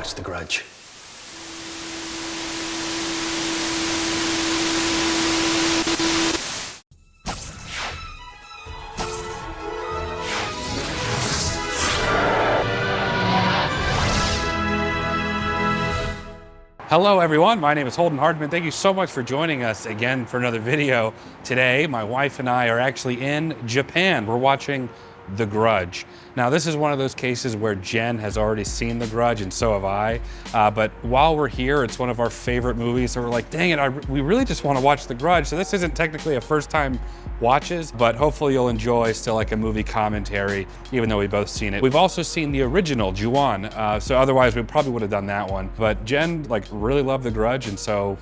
watch The Grudge. Hello everyone, my name is Holden Hardman. Thank you so much for joining us again for another video. Today, my wife and I are actually in Japan. We're watching The Grudge. Now this is one of those cases where Jen has already seen The Grudge and so have I. But while we're here, it's one of our favorite movies. So we're like, dang it, we really just want to watch The Grudge. So this isn't technically a first time watches, but hopefully you'll enjoy still like a movie commentary, even though we've both seen it. We've also seen the original Juon, so otherwise we probably would have done that one. But Jen like really loved The Grudge, and so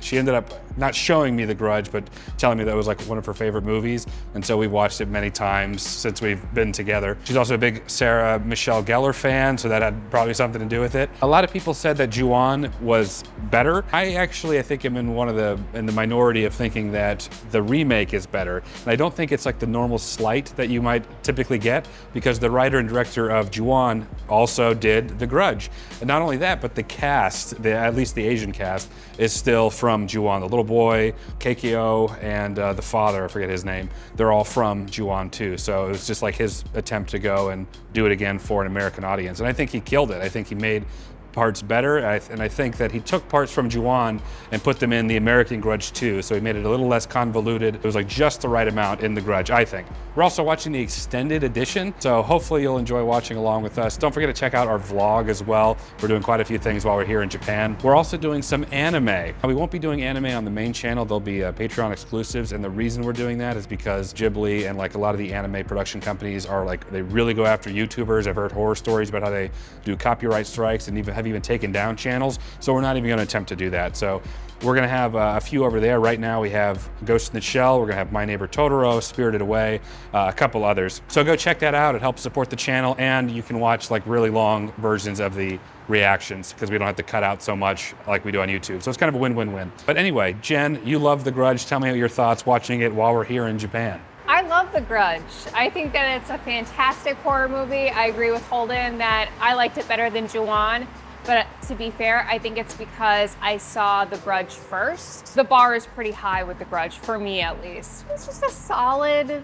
she ended up not showing me The Grudge, but telling me that it was like one of her favorite movies. And so we've watched it many times since we've been together. She's also a big Sarah Michelle Gellar fan, so that had probably something to do with it. A lot of people said that Juon was better. I think I'm in the minority of thinking that the remake is better. And I don't think it's like the normal slight that you might typically get, because the writer and director of Juon also did The Grudge. And not only that, but the cast, at least the Asian cast, is still from Juon. The little boy, Keikyo, and the father, I forget his name, they're all from Juon too. So it was just like his attempt to go and do it again for an American audience. And I think he killed it. I think he made parts better, and I think that he took parts from Juon and put them in the American Grudge too, so he made it a little less convoluted. It was like just the right amount in The Grudge, I think. We're also watching the extended edition, so hopefully you'll enjoy watching along with us. Don't forget to check out our vlog as well. We're doing quite a few things while we're here in Japan. We're also doing some anime. We won't be doing anime on the main channel. There'll be Patreon exclusives, and the reason we're doing that is because Ghibli and like a lot of the anime production companies are like, they really go after YouTubers. I've heard horror stories about how they do copyright strikes and have even taken down channels, so we're not even going to attempt to do that. So we're going to have a few over there. Right now we have Ghost in the Shell, we're going to have My Neighbor Totoro, Spirited Away, a couple others. So go check that out. It helps support the channel, and you can watch like really long versions of the reactions because we don't have to cut out so much like we do on YouTube. So it's kind of a win-win-win. But anyway, Jen, you love The Grudge. Tell me your thoughts watching it while we're here in Japan. I love The Grudge. I think that it's a fantastic horror movie. I agree with Holden that I liked it better than Juon. But to be fair, I think it's because I saw The Grudge first. The bar is pretty high with The Grudge, for me at least. It's just a solid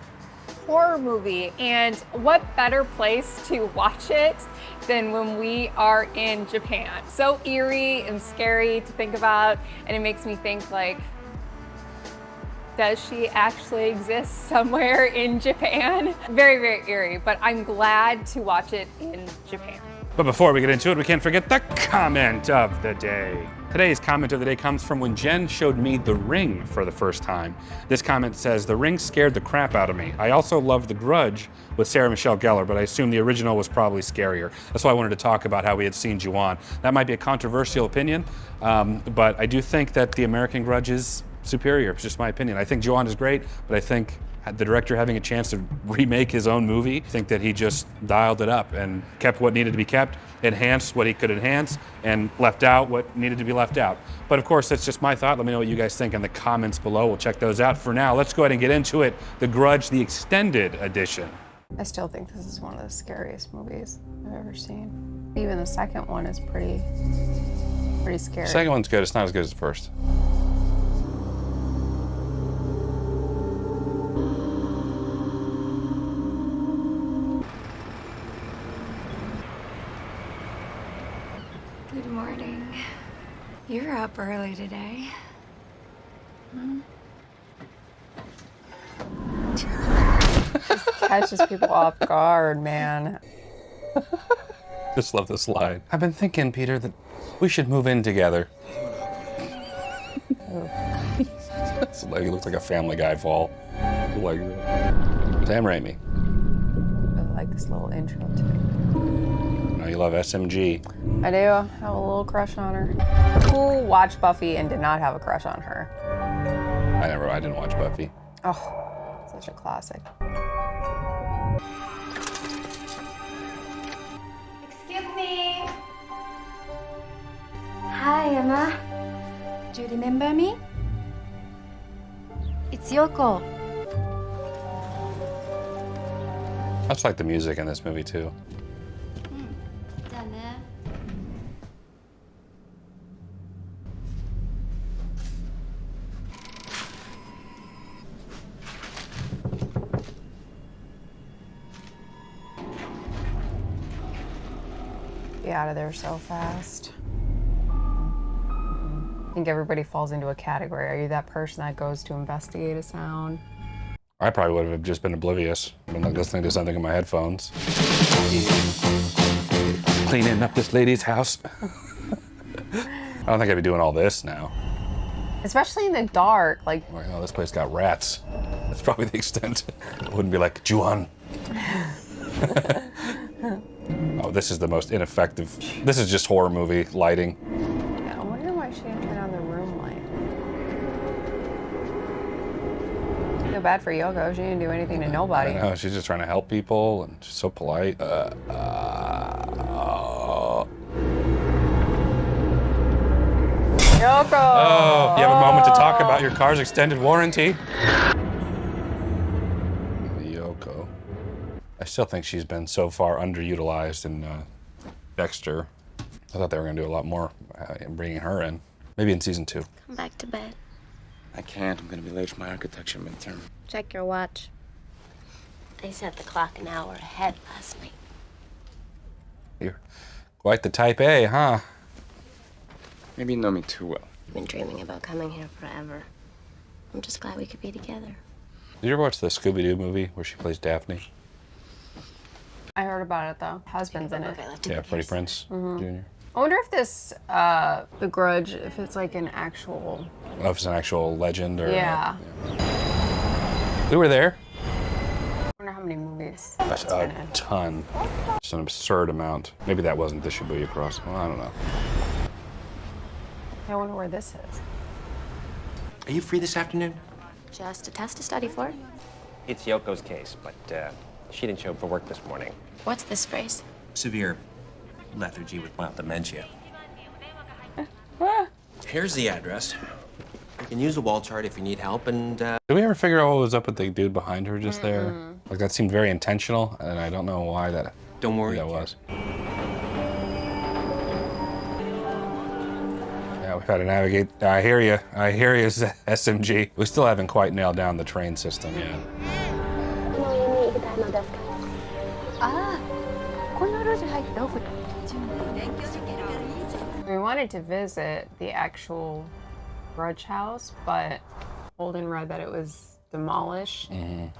horror movie. And what better place to watch it than when we are in Japan? So eerie and scary to think about. And it makes me think like, does she actually exist somewhere in Japan? Very, very eerie, but I'm glad to watch it in Japan. But before we get into it, we can't forget the comment of the day. Today's comment of the day comes from when Jen showed me The Ring for the first time. This comment says, "The Ring scared the crap out of me. I also love The Grudge with Sarah Michelle Gellar, but I assume the original was probably scarier." That's why I wanted to talk about how we had seen Juon. That might be a controversial opinion, but I do think that the American Grudge is superior. It's just my opinion. I think Juon is great, but I think the director having a chance to remake his own movie, I think that he just dialed it up and kept what needed to be kept, enhanced what he could enhance, and left out what needed to be left out. But of course, that's just my thought. Let me know what you guys think in the comments below. We'll check those out. For now, let's go ahead and get into it. The Grudge, the extended edition. I still think this is one of the scariest movies I've ever seen. Even the second one is pretty scary. The second one's good. It's not as good as the first. Good morning. You're up early today. Just catches people off guard, man. Just love this line. I've been thinking, Peter, that we should move in together. It's like, he looks like a Family Guy fall. Like Sam Raimi. I like this little intro too. Now you love SMG. I do have a little crush on her. Who watched Buffy and did not have a crush on her? I didn't watch Buffy. Oh, such a classic. Excuse me. Hi, Emma. Do you remember me? It's Yoko. I just like the music in this movie too. out of there so fast. I think everybody falls into a category. Are you that person that goes to investigate a sound? I probably would have just been oblivious. I've been like listening to something in my headphones. Cleaning up this lady's house. I don't think I'd be doing all this now. Especially in the dark, like. Well, you know, this place got rats. That's probably the extent. It wouldn't be like, juon. Oh, this is the most ineffective. This is just horror movie lighting. Yeah, I wonder why she didn't turn on the room light. I feel bad for Yoko. She didn't do anything to nobody. I know, she's just trying to help people and she's so polite. Yoko! Oh, you have a moment to talk about your car's extended warranty. Yoko. I still think she's been so far underutilized in Dexter. I thought they were going to do a lot more in bringing her in. Maybe in season 2. Come back to bed. I can't. I'm going to be late for my architecture midterm. Check your watch. I set the clock an hour ahead last night. You're quite the type A, huh? Maybe you know me too well. I've been dreaming about coming here forever. I'm just glad we could be together. Did you ever watch the Scooby-Doo movie where she plays Daphne? I heard about it though. Husband's in it. Okay, left Yeah, Freddie Prinze Jr. I wonder if this, The Grudge, if it's like an actual. Oh, if it's an actual legend or. Yeah. We were there. I wonder how many movies. it's been A in. ton. Just an absurd amount. Maybe that wasn't the Shibuya Cross. Well, I don't know. I wonder where this is. Are you free this afternoon? Just a test to study for. It's Yoko's case, but she didn't show up for work this morning. What's this phrase? Severe lethargy with mild dementia. Here's the address. You can use the wall chart if you need help, and Did we ever figure out what was up with the dude behind her just there? Like that seemed very intentional, and I don't know why that. don't worry. That was. Yeah, we've had to navigate. I hear you, SMG. We still haven't quite nailed down the train system yet. We wanted to visit the actual Grudge house, but Holden read that it was demolished.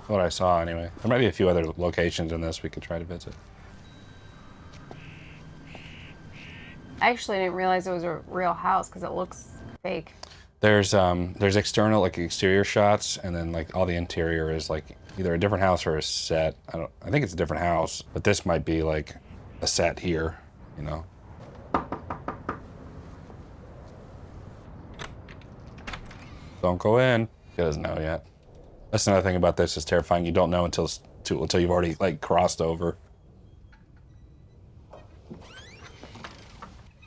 What I saw anyway. There might be a few other locations in this we could try to visit. I actually didn't realize it was a real house because it looks fake. There's external, like exterior shots, and then like all the interior is like either a different house or a set. I think it's a different house, but this might be like a set here, you know. Don't go in. He doesn't know yet. That's another thing about this is terrifying. You don't know until you've already like crossed over.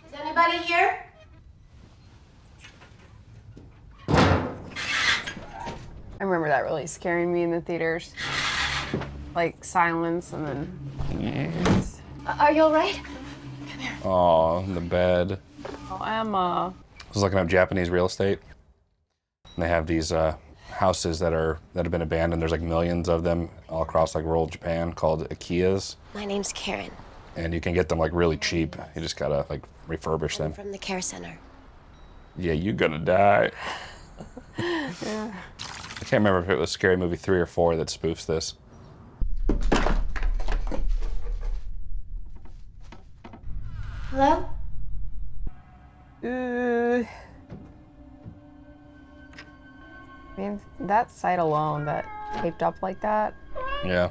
Is anybody here? I remember that really scaring me in the theaters. Like silence and then. Are you all right? Oh, the bed. Oh, Emma. I was looking up Japanese real estate. And they have these houses that have been abandoned. There's like millions of them all across like rural Japan called Ikeyas. My name's Karen. And you can get them like really cheap. You just gotta like refurbish I'm them. from the care center. Yeah, you're gonna die. Yeah. I can't remember if it was Scary Movie 3 or 4 that spoofs this. Hello? I mean, that site alone, that taped up like that. Yeah.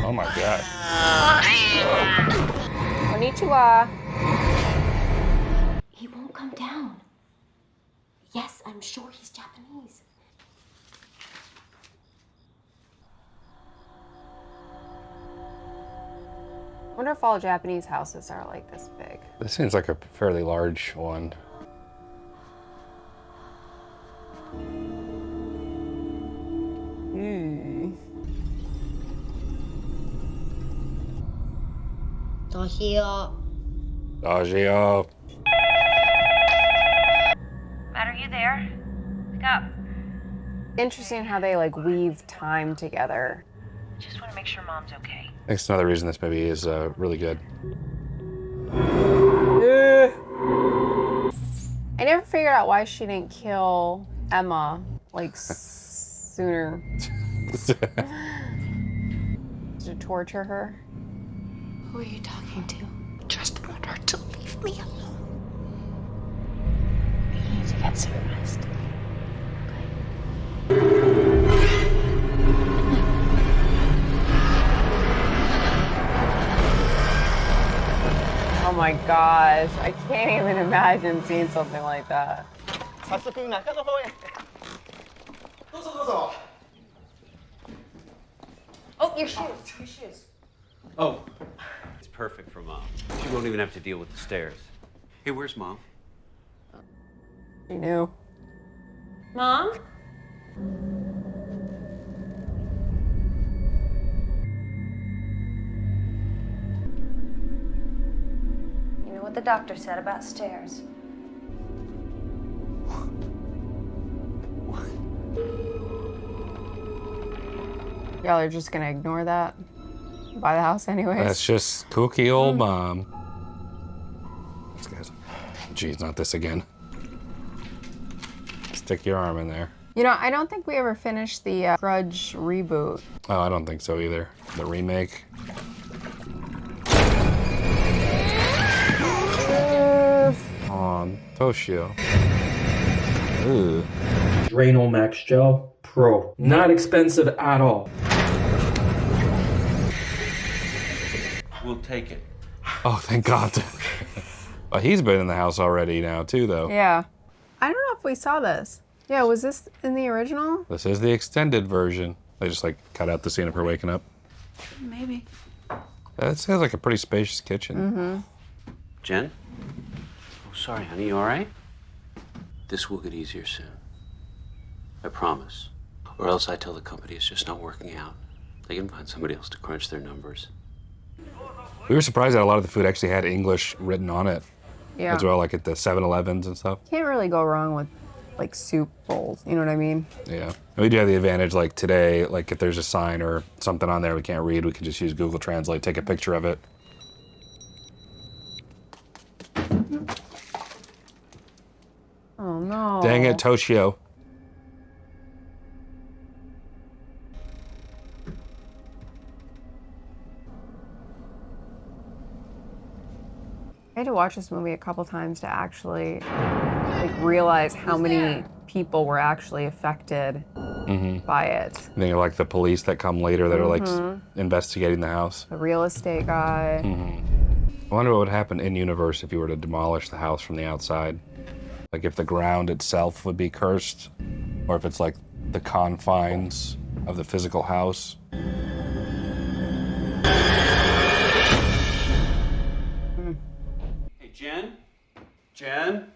Oh my God. Konnichiwa. He won't come down. Yes, I'm sure he's Japanese. I wonder if all Japanese houses are like this big. This seems like a fairly large one. Dagio. you there? Wake up. Interesting how they like weave time together. Just want to make sure Mom's okay. That's another reason this movie is really good. I never figured out why she didn't kill Emma like sooner. To torture her. Who are you talking to? Just want her to leave me alone. You need to get some rest. Oh my gosh, I can't even imagine seeing something like that. Oh, your shoes. Oh, it's perfect for Mom. She won't even have to deal with the stairs. Hey, where's Mom? She knew. Mom? You know what the doctor said about stairs? Y'all are just gonna ignore that? Buy the house anyways? That's just kooky old Mom. This guy's, geez, not this again. Stick your arm in there. You know, I don't think we ever finished the Grudge reboot. Oh, I don't think so either. The remake. On Toshio. Ooh. Drano Max Gel Pro. Not expensive at all. We'll take it. Oh, thank God. Well, he's been in the house already now, too, though. Yeah. I don't know if we saw this. Yeah, was this in the original? This is the extended version. They just, like, cut out the scene of her waking up. Maybe. That sounds like a pretty spacious kitchen. Mm-hmm. Jen? Oh, sorry, honey. You all right? This will get easier soon. I promise. Or else I tell the company it's just not working out. They can find somebody else to crunch their numbers. We were surprised that a lot of the food actually had English written on it. Yeah. As well, like at the 7-Elevens and stuff. Can't really go wrong with like soup bowls, you know what I mean? Yeah. And we do have the advantage, like today, like if there's a sign or something on there we can't read, we can just use Google Translate, take a picture of it. Oh no. Dang it, Toshio. I had to watch this movie a couple times to actually like realize how many people were actually affected by it. I think of like the police that come later that are like investigating the house. The real estate guy. I wonder what would happen in universe if you were to demolish the house from the outside. Like if the ground itself would be cursed, or if it's like the confines of the physical house. Hey, Jen? Jen?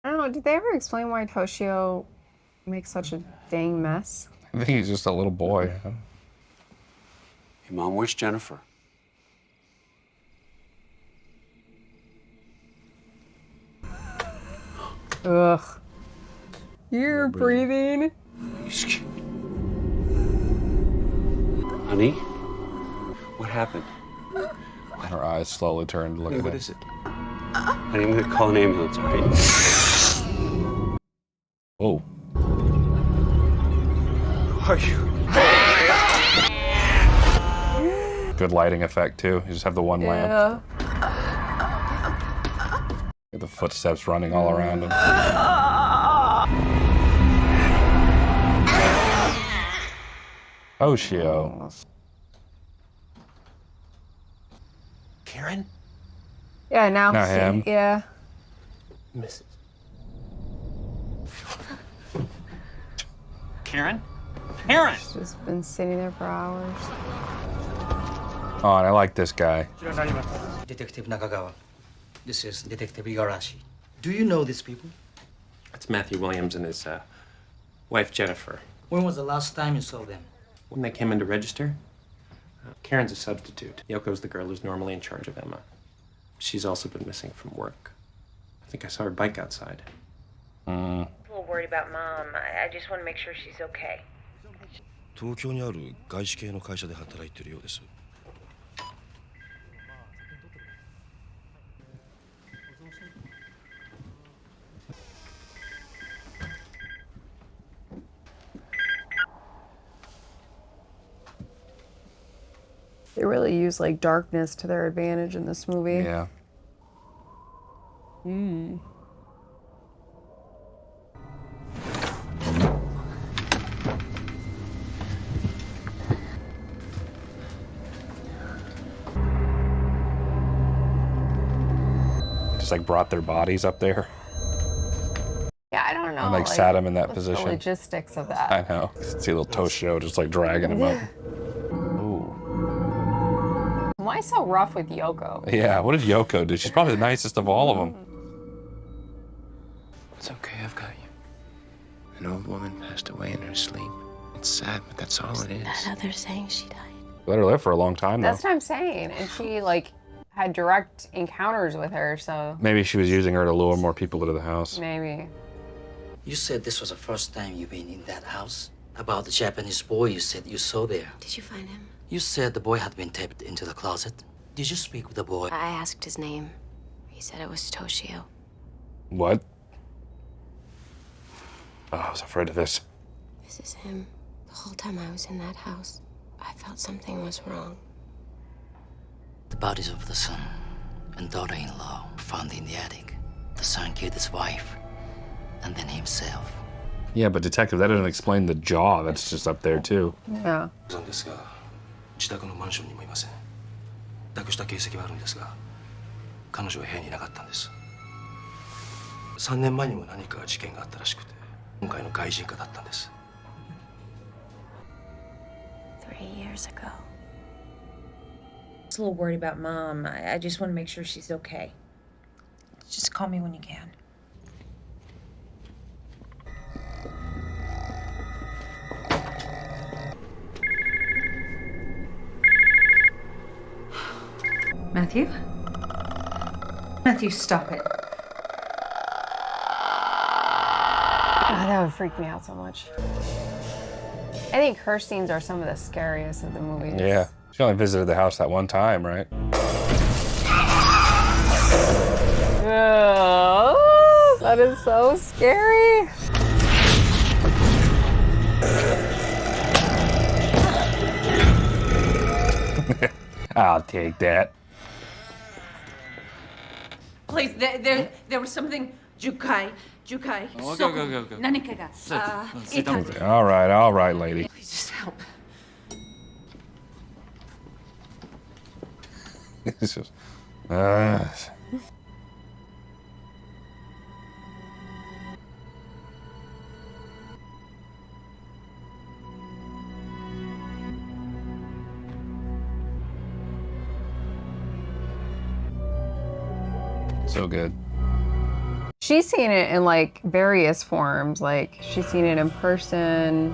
I don't know, did they ever explain why Toshio makes such a dang mess? I think he's just a little boy. Hey, Mom, where's Jennifer? Ugh. You're breathing. Honey? What happened? Her eyes slowly turn to look Hey, at what him. is it? Honey, I'm gonna call an ambulance, all right? Oh. Are you? Good lighting effect too. You just have the one lamp. Get the footsteps running all around him. Toshio. Karen? Yeah, now Not him. Yeah. Mrs. Karen? Karen! She's just been sitting there for hours. Oh, and I like this guy. Detective Nakagawa. This is Detective Igarashi. Do you know these people? That's Matthew Williams and his wife, Jennifer. When was the last time you saw them? When they came in to register, Karen's a substitute. Yoko's the girl who's normally in charge of Emma. She's also been missing from work. I think I saw her bike outside. I'm a little worried about Mom. I just want to make sure she's okay. 東京にある外資系の会社で働いているようです。They really use like darkness to their advantage in this movie. Yeah. Just like brought their bodies up there Yeah, I don't know. and like sat them in that what's position. The logistics of that. I know. See a little Toshio just like dragging him up. Ooh. Why so rough with Yoko? Yeah, what did Yoko do? She's probably the nicest of all of them. It's okay, I've got you. An old woman passed away in her sleep. It's sad, but that's all it is. That other saying she died. Let her live for a long time, though. That's what I'm saying. And she like had direct encounters with her, so Maybe she was using her to lure more people into the house. maybe. You said this was the first time you've been in that house? About the Japanese boy you said you saw there. Did you find him? You said the boy had been taped into the closet. Did you speak with the boy? I asked his name. He said it was Toshio. What? Oh, I was afraid of this. This is him. The whole time I was in that house, I felt something was wrong. The bodies of the son and daughter-in-law were found in the attic. The son killed his wife and then himself. Yeah, but detective, that doesn't explain the jaw that's just up there, too. Yeah. なんですが、自宅のマンションにもいません。託した形跡はあるんですが、彼女は部屋にいなかったんです。3年前にも何か事件があったらしくて、今回の外人化だったんです。3 years ago. I was a little worried about Mom. I just want to make sure she's okay. Just call me when you can. Matthew? Matthew, stop it. God, that would freak me out so much. I think her scenes are some of the scariest of the movies. Yeah. She only visited the house that one time, right? Oh, that is so scary. I'll take that. Please, there was something. Jukai. Oh, go. Nanikaga. All right, lady. Please just help. It's just, so good. She's seen it in like various forms. Like she's seen it in person.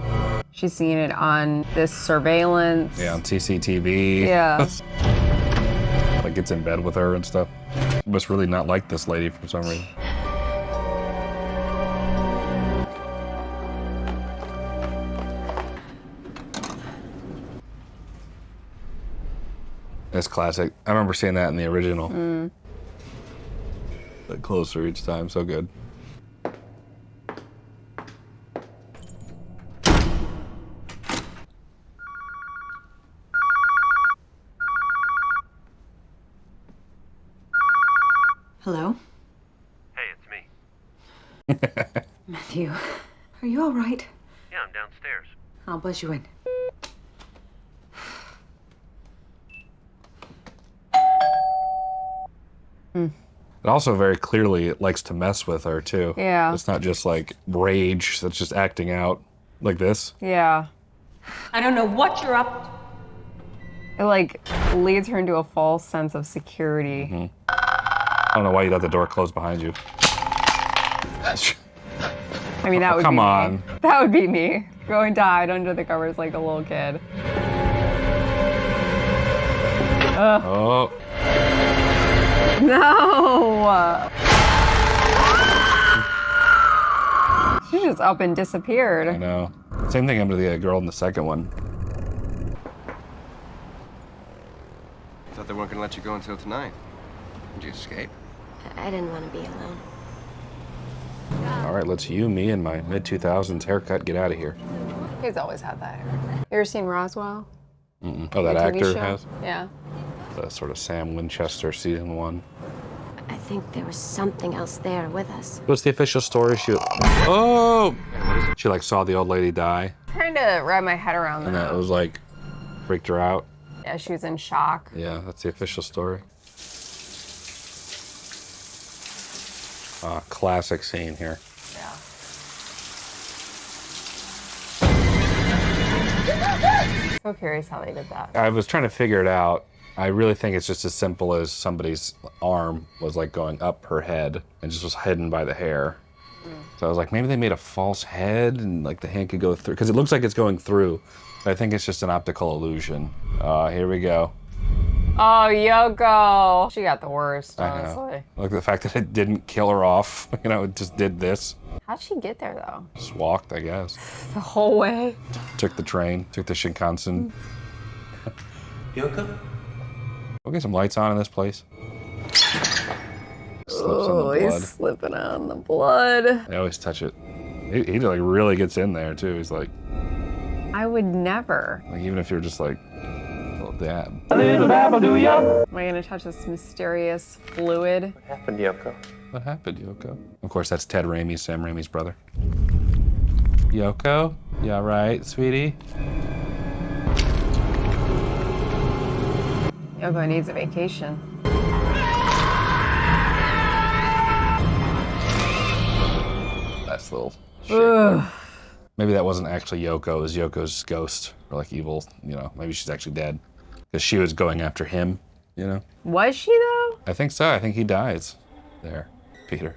She's seen it on this surveillance. Yeah, on CCTV. Yeah. Like gets in bed with her and stuff. She must really not like this lady for some reason. It's classic. I remember seeing that in the original. But closer each time, so good. Hello? Hey, it's me. Matthew, are you all right? Yeah, I'm downstairs. I'll buzz you in. It also very clearly it likes to mess with her too. Yeah. It's not just like rage that's just acting out like this. Yeah. I don't know what you're up to. It like leads her into a false sense of security. I don't know why you let the door close behind you. I mean, that would come be on. me. That would be me. Going to hide under the covers like a little kid. Ugh. Oh. No! She just up and disappeared. I know. Same thing happened to the girl in the second one. Thought they weren't gonna let you go until tonight. Did you escape? I didn't want to be alone. All right, let's you, me, and my mid-2000s haircut get out of here. He's always had that hair. You ever seen Roswell? Mm-mm. Oh, that The TV actor show? has? Yeah. The sort of Sam Winchester season 1. I think there was something else there with us. What's the official story? Oh! She like saw the old lady die, Trying to wrap my head around and that. that was like, freaked her out. Yeah, she was in shock. Yeah, that's the official story. Classic scene here. Yeah. So curious how they did that. I was trying to figure it out. I really think it's just as simple as somebody's arm was like going up her head and just was hidden by the hair. So I was like, maybe they made a false head and like the hand could go through, because it looks like it's going through. But I think it's just an optical illusion. Here we go. Oh, Yoko. She got the worst, I honestly. know. Like the fact that it didn't kill her off, you know, it just did this. How'd she get there, though? Just walked, I guess. The whole way? Took the train, took the Shinkansen. Yoko? We'll get some lights on in this place. Oh, he's slipping on the blood. I always touch it. He like really gets in there too. He's like, I would never. like even if you're just like a little dab. Am I gonna touch this mysterious fluid? What happened, Yoko? What happened, Yoko? Of course, that's Ted Raimi, Sam Raimi's brother. Yoko, you all right, sweetie? Yoko needs a vacation. That's a little shit. Maybe that wasn't actually Yoko, it was Yoko's ghost, or like evil, you know, maybe she's actually dead. Because she was going after him, you know? Was she, though? I think so, I think he dies there, Peter.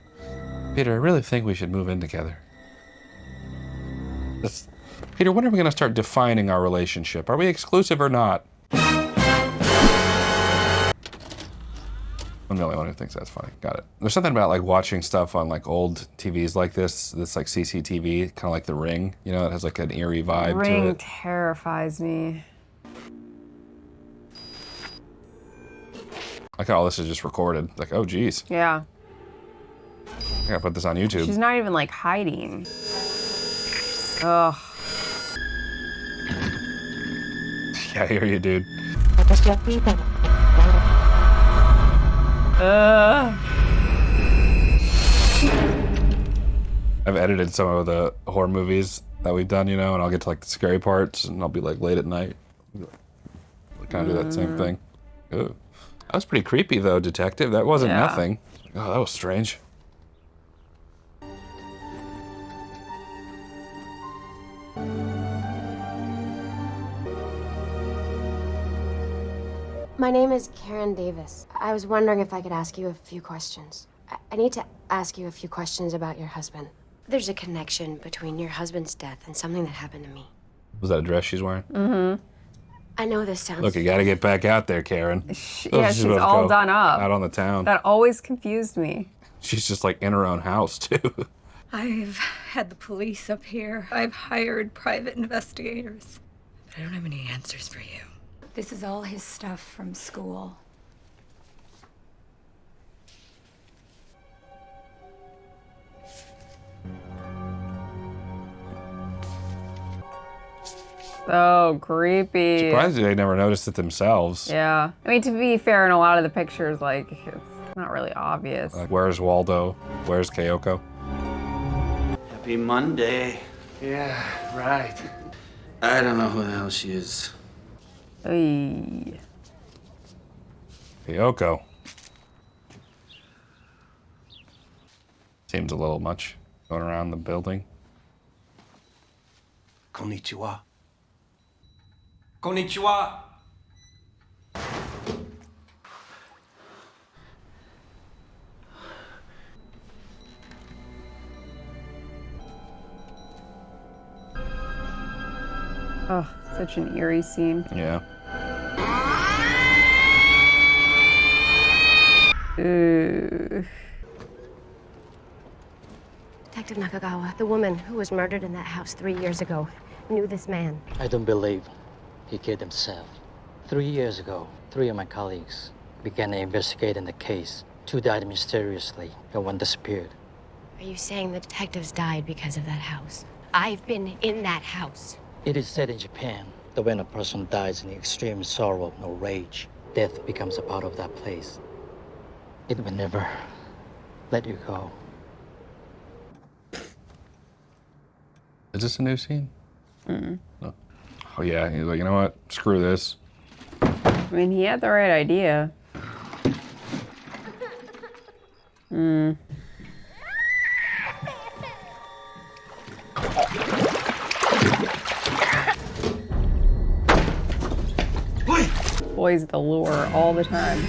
Peter, I really think we should move in together. Peter, when are we gonna start defining our relationship? Are we exclusive or not? I'm the only one who thinks that's funny. Got it. There's something about like watching stuff on like old TVs like this like CCTV, kind of like The Ring. You know, it has like an eerie vibe to Ring it. terrifies me. Like how all this is just recorded. Like, oh geez, Yeah. I gotta put this on YouTube. She's not even like hiding. Ugh. Yeah, I hear you, dude. I've edited some of the horror movies that we've done, you know, and I'll get to like the scary parts and I'll be like late at night. Kind of do that same thing. Ooh. That was pretty creepy though, detective. That wasn't Yeah. nothing. Oh, that was strange. My name is Karen Davis. I was wondering if I could ask you a few questions. I need to ask you a few questions about your husband. There's a connection between your husband's death and something that happened to me. Was that a dress she's wearing? Mm-hmm. I know this sounds... Look, you gotta get back out there, Karen. Yeah, She's she's about to all go done up. Out on the town. That always confused me. She's just like in her own house too. I've had the police up here. I've hired private investigators. But I don't have any answers for you. This is all his stuff from school. So creepy. Surprised they never noticed it themselves. Yeah. I mean, to be fair, in a lot of the pictures, like, it's not really obvious. Like, where's Waldo? Where's Kyoko? Happy Monday. Yeah, right. I don't know who the hell she is. Hey. Kyoko. Seems a little much going around the building. Konnichiwa. Konnichiwa. Oh, such an eerie scene. Yeah. Ooh. Detective Nakagawa, the woman who was murdered in that house 3 years ago, knew this man. I don't believe he killed himself. 3 years ago, 3 of my colleagues began investigating the case. 2 died mysteriously, and 1 disappeared. Are you saying the detectives died because of that house? I've been in that house. It is said in Japan that when a person dies in extreme sorrow or rage, death becomes a part of that place. It will never let you go. Is this a new scene? Mm. Oh yeah, he's like, you know what? Screw this. I mean, he had the right idea. Boys the lure all the time.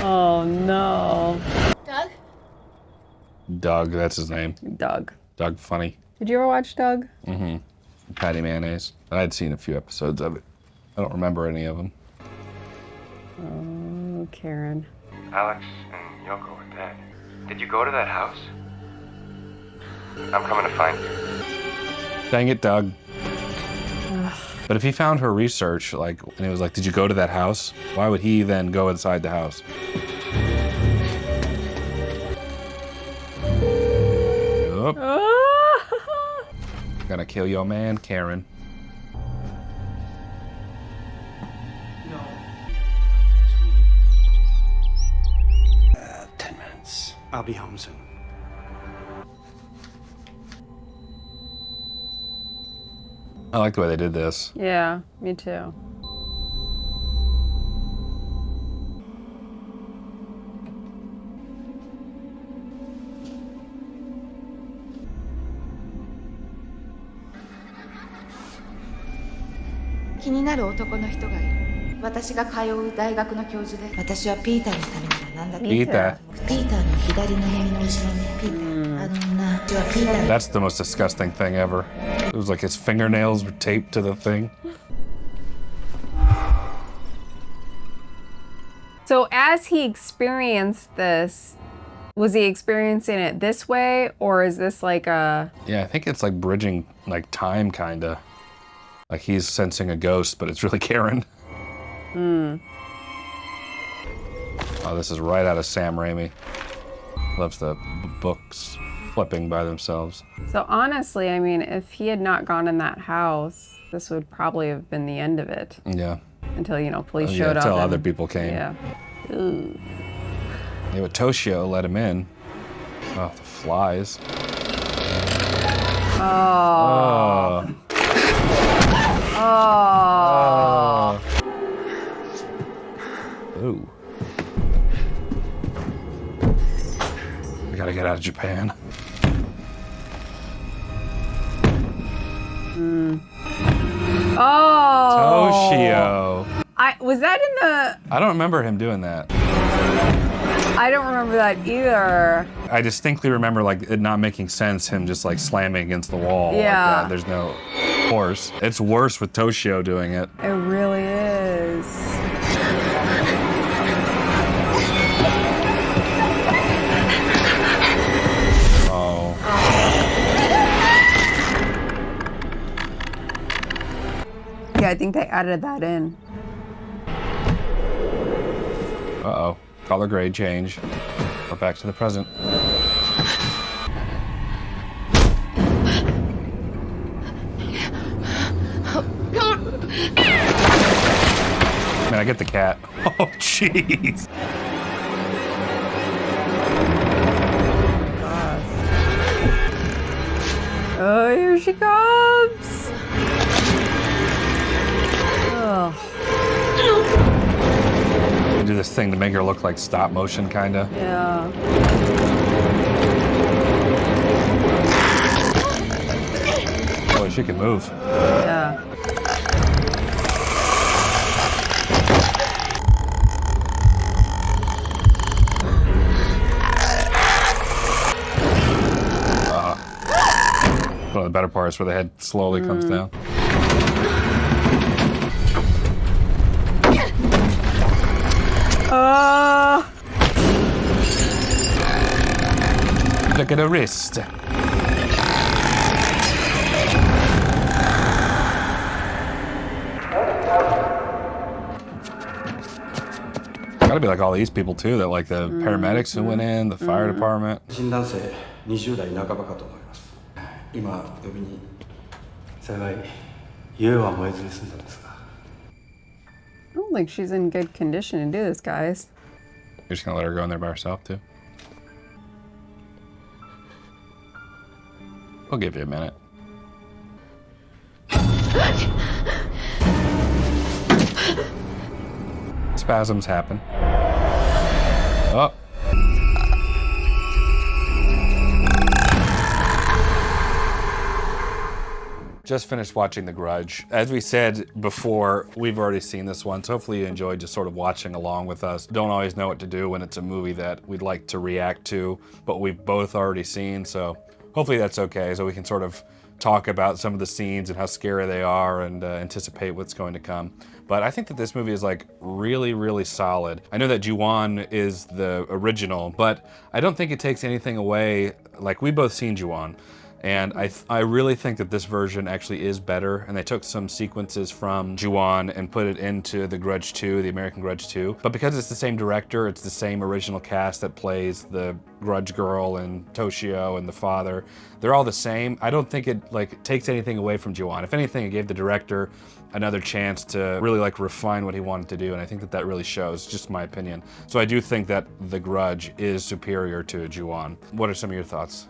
Oh no. Doug? Doug, that's his name. Doug. Doug Funny. Did you ever watch Doug? Mm-hmm. Patty Mayonnaise. I'd seen a few episodes of it. I don't remember any of them. Oh, Karen. Alex and Yoko are dead. Did you go to that house? I'm coming to find you. Dang it, Doug. But if he found her research, like, and it was like, did you go to that house? Why would he then go inside the house? Yup. Gonna kill your man, Karen. 10 minutes. I'll be home soon. I like the way they did this. Yeah, me too.気になる男の人がいる。私が通う大学の教授で、私はピーターのために学んだ。ピーターの左の耳の後ろにピーター。あの女はピーター。 That's the most disgusting thing ever. It was like his fingernails were taped to the thing. So as he experienced this, was he experiencing it this way, or is this like a... Yeah, I think it's like bridging like time, kinda. Like he's sensing a ghost, but it's really Karen. Hmm. Oh, this is right out of Sam Raimi. Loves the books flipping by themselves. So honestly, I mean, if he had not gone in that house, this would probably have been the end of it. Yeah. Until, you know, police showed up. Until other people came. Yeah. Ooh. Yeah, but Toshio let him in. Oh, the flies. Oh. Oh. Ooh. We gotta get out of Japan. Oh. Toshio. Was that in the... I don't remember him doing that. I don't remember that either. I distinctly remember like it not making sense, him just like slamming against the wall. Yeah. Like that. There's no force. It's worse with Toshio doing it. It really is. Oh. Yeah, I think they added that in. Uh-oh. Color grade change. We're back to the present. Man, I get the cat. Oh, jeez. Oh, here she comes. Ugh. They do this thing to make her look like stop motion, kinda. Yeah. Oh, she can move. Yeah. One of the better parts where the head slowly comes down. at her wrist. Gotta be like all these people too, that like the paramedics who went in, the fire department. 新男性20代半ばかと思います。今呼びに幸い家は燃えずに済んだんですが。I don't think she's in good condition to do this, guys. You're just gonna let her go in there by herself too? We'll give you a minute. Spasms happen. Oh. Just finished watching The Grudge. As we said before, we've already seen this one, so hopefully you enjoyed just sort of watching along with us. Don't always know what to do when it's a movie that we'd like to react to, but we've both already seen, so hopefully that's okay, so we can sort of talk about some of the scenes and how scary they are and anticipate what's going to come. But I think that this movie is like really, really solid. I know that Juon is the original, but I don't think it takes anything away. Like, we both seen Juon, and I really think that this version actually is better, and they took some sequences from Juon and put it into the Grudge 2, the American Grudge 2. But because it's the same director, it's the same original cast that plays the Grudge girl and Toshio and the father, they're all the same. I don't think it like takes anything away from Juon. If anything, it gave the director another chance to really like refine what he wanted to do, and I think that that really shows, just my opinion. So I do think that The Grudge is superior to Juon. What are some of your thoughts?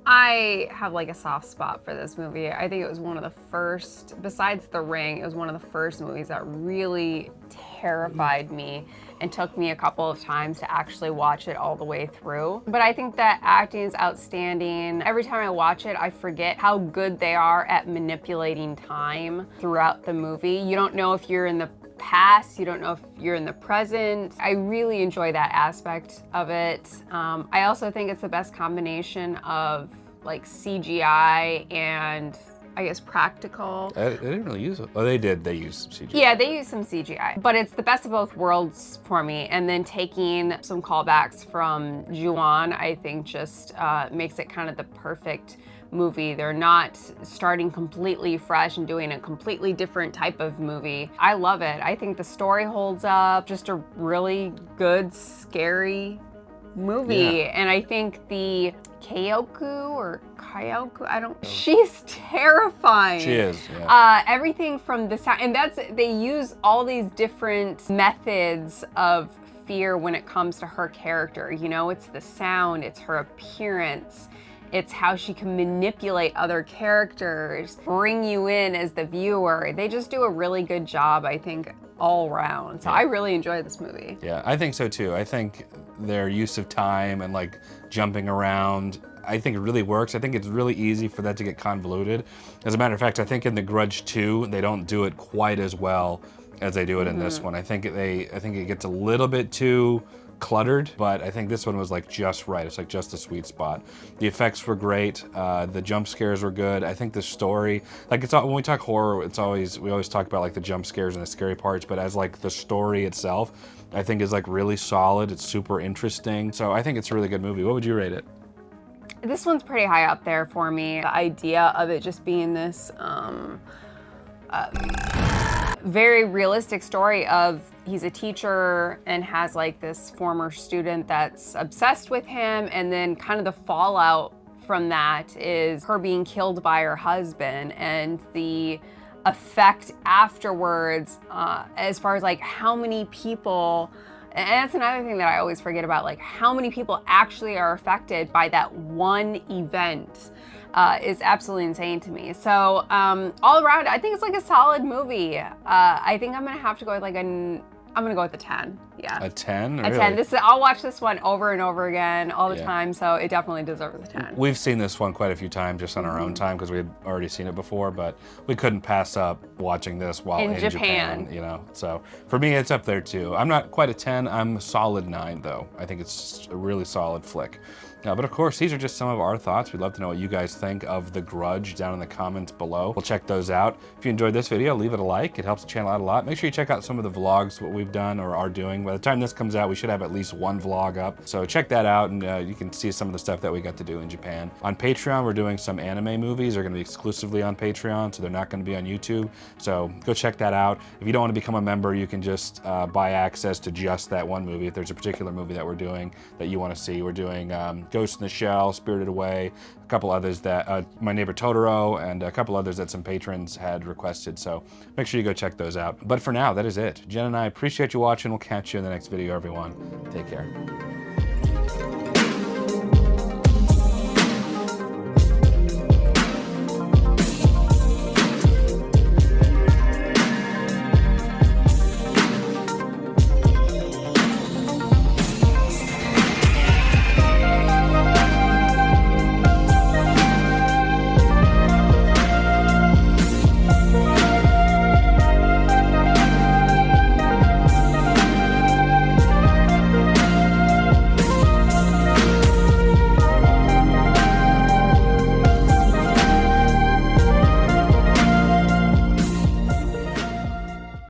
I have like a soft spot for this movie. I think it was one of the first, besides The Ring, it was one of the first movies that really terrified me and took me a couple of times to actually watch it all the way through. But I think that acting is outstanding. Every time I watch it, I forget how good they are at manipulating time throughout the movie. You don't know if you're in the past, you don't know if you're in the present. I really enjoy that aspect of it. I also think it's the best combination of like CGI and I guess practical. They didn't really use it. Oh, they did. They used CGI. Yeah, they used some CGI. But it's the best of both worlds for me. And then taking some callbacks from Juon, I think just makes it kind of the perfect movie. They're not starting completely fresh and doing a completely different type of movie. I love it. I think the story holds up. Just a really good, scary movie. Yeah. And I think the Kyoku, she's terrifying. She is, yeah. Everything from the sound, and they use all these different methods of fear when it comes to her character. You know, it's the sound, it's her appearance, it's how she can manipulate other characters, bring you in as the viewer. They just do a really good job, I think, all around. So I really enjoy this movie. Yeah, I think so too. I think their use of time and like jumping around, I think it really works. I think it's really easy for that to get convoluted. As a matter of fact, I think in The Grudge 2, they don't do it quite as well as they do it in this one. I think it gets a little bit too cluttered, but I think this one was like just right. It's like just a sweet spot. The effects were great. The jump scares were good. I think the story, like when we talk horror, we always talk about like the jump scares and the scary parts, but as like the story itself, I think is like really solid. It's super interesting. So I think it's a really good movie. What would you rate it? This one's pretty high up there for me. The idea of it just being this very realistic story of he's a teacher and has like this former student that's obsessed with him, and then kind of the fallout from that is her being killed by her husband and the effect afterwards as far as like how many people, and that's another thing that I always forget about, like how many people actually are affected by that one event is absolutely insane to me. So all around, I think it's like a solid movie. I think I'm gonna have to go with like I'm gonna go with a 10. Yeah. A 10? A 10. I'll watch this one over and over again all the time, so it definitely deserves a 10. We've seen this one quite a few times just on our own time because we had already seen it before, but we couldn't pass up watching this while in Japan, you know. So for me, it's up there too. I'm not quite a 10. I'm a solid 9 though. I think it's a really solid flick. But of course, these are just some of our thoughts. We'd love to know what you guys think of The Grudge down in the comments below. We'll check those out. If you enjoyed this video, leave it a like. It helps the channel out a lot. Make sure you check out some of the vlogs, what we've done or are doing. By the time this comes out, we should have at least one vlog up. So check that out, and you can see some of the stuff that we got to do in Japan. On Patreon, we're doing some anime movies. They're gonna be exclusively on Patreon, so they're not gonna be on YouTube. So go check that out. If you don't want to become a member, you can just buy access to just that one movie. If there's a particular movie that we're doing that you want to see, we're doing Ghost in the Shell, Spirited Away, a couple others that My Neighbor Totoro, and a couple others that some patrons had requested. So make sure you go check those out. But for now, that is it. Jen and I appreciate you watching. We'll catch you in the next video, everyone. Take care.